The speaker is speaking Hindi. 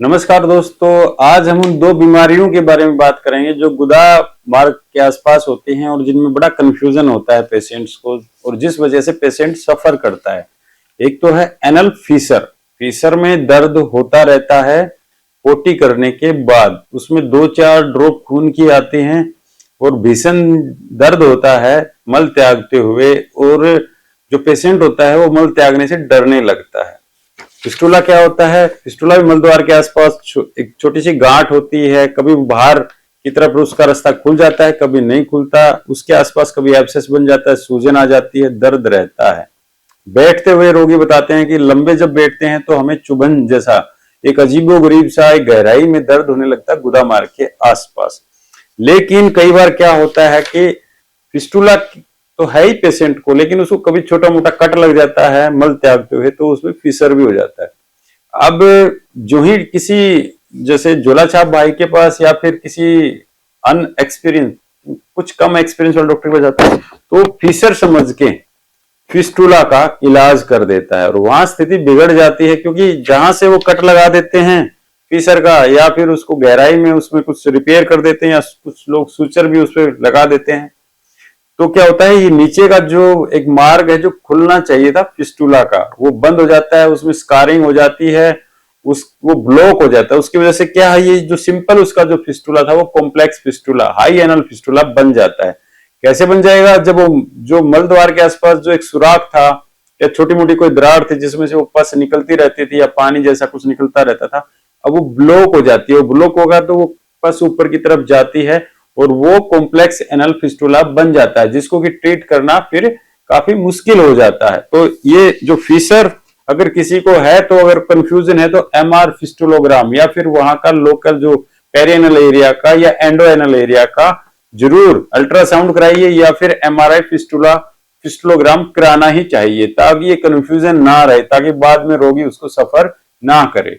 नमस्कार दोस्तों, आज हम उन दो बीमारियों के बारे में बात करेंगे जो गुदा मार्ग के आसपास होती हैं और जिनमें बड़ा कंफ्यूजन होता है पेशेंट्स को और जिस वजह से पेशेंट सफर करता है। एक तो है एनल फीसर। फीसर में दर्द होता रहता है पोटी करने के बाद, उसमें 2-4 ड्रॉप खून की आते हैं और भीषण दर्द होता है मल त्यागते हुए, और जो पेशेंट होता है वो मल त्यागने से डरने लगता है। फिस्टुला क्या होता है? फिस्टुला भी मलद्वार के आसपास एक छोटी सी गांठ होती है, कभी बाहर की तरफ उसका रास्ता खुल जाता है, कभी नहीं खुलता, उसके आसपास कभी एब्सेस बन जाता है, सूजन आ जाती है, दर्द रहता है। बैठते हुए रोगी बताते हैं कि लंबे जब बैठते हैं तो हमें चुभन जैसा एक अजीबोगरीब सा एक गहराई में दर्द होने लगता है गुदा मार्ग के आसपास। लेकिन कई बार क्या होता है कि फिस्टुला तो है ही पेशेंट को, लेकिन उसको कभी छोटा मोटा कट लग जाता है मल त्यागते हुए तो उसमें फिसर भी हो जाता है। अब जो ही किसी जैसे झोला छाप भाई के पास या फिर किसी अनएक्सपीरियंस कुछ कम एक्सपीरियंस वाले डॉक्टर के पास जाता है तो फिसर समझ के फिस्टुला का इलाज कर देता है और वहां स्थिति बिगड़ जाती है, क्योंकि जहां से वो कट लगा देते हैं फिसर का या फिर उसको गहराई में उसमें कुछ रिपेयर कर देते हैं या कुछ लोग सूचर भी उस पर लगा देते हैं, तो क्या होता है ये नीचे का जो एक मार्ग है जो खुलना चाहिए था फिस्टुला का वो बंद हो जाता है, उसमें स्कारिंग हो जाती है, वो ब्लॉक हो जाता है। उसकी वजह से क्या है, ये जो सिंपल उसका जो फिस्टुला था वो complex fistula high anal fistula बन जाता है। कैसे बन जाएगा? जब वो जो मल द्वार के आसपास जो एक सुराख था या छोटी मोटी कोई दरार थी जिसमें से वो पस निकलती रहती थी या पानी जैसा कुछ निकलता रहता था, अब वो ब्लॉक हो जाती है। वो ब्लॉक होगा तो वो पस ऊपर की तरफ जाती है और वो कॉम्प्लेक्स एनल फिस्टुला बन जाता है, जिसको कि ट्रीट करना फिर काफी मुश्किल हो जाता है। तो ये जो फिशर अगर किसी को है तो अगर कंफ्यूजन है तो एमआर फिस्टुलोग्राम या फिर वहां का लोकल जो पेरिएनल एरिया का या एंडोएनल एरिया का जरूर अल्ट्रासाउंड कराइए या फिर एमआरआई फिस्टुलोग्राम कराना ही चाहिए, ताकि ये कंफ्यूजन ना रहे, ताकि बाद में रोगी उसको सफर ना करे।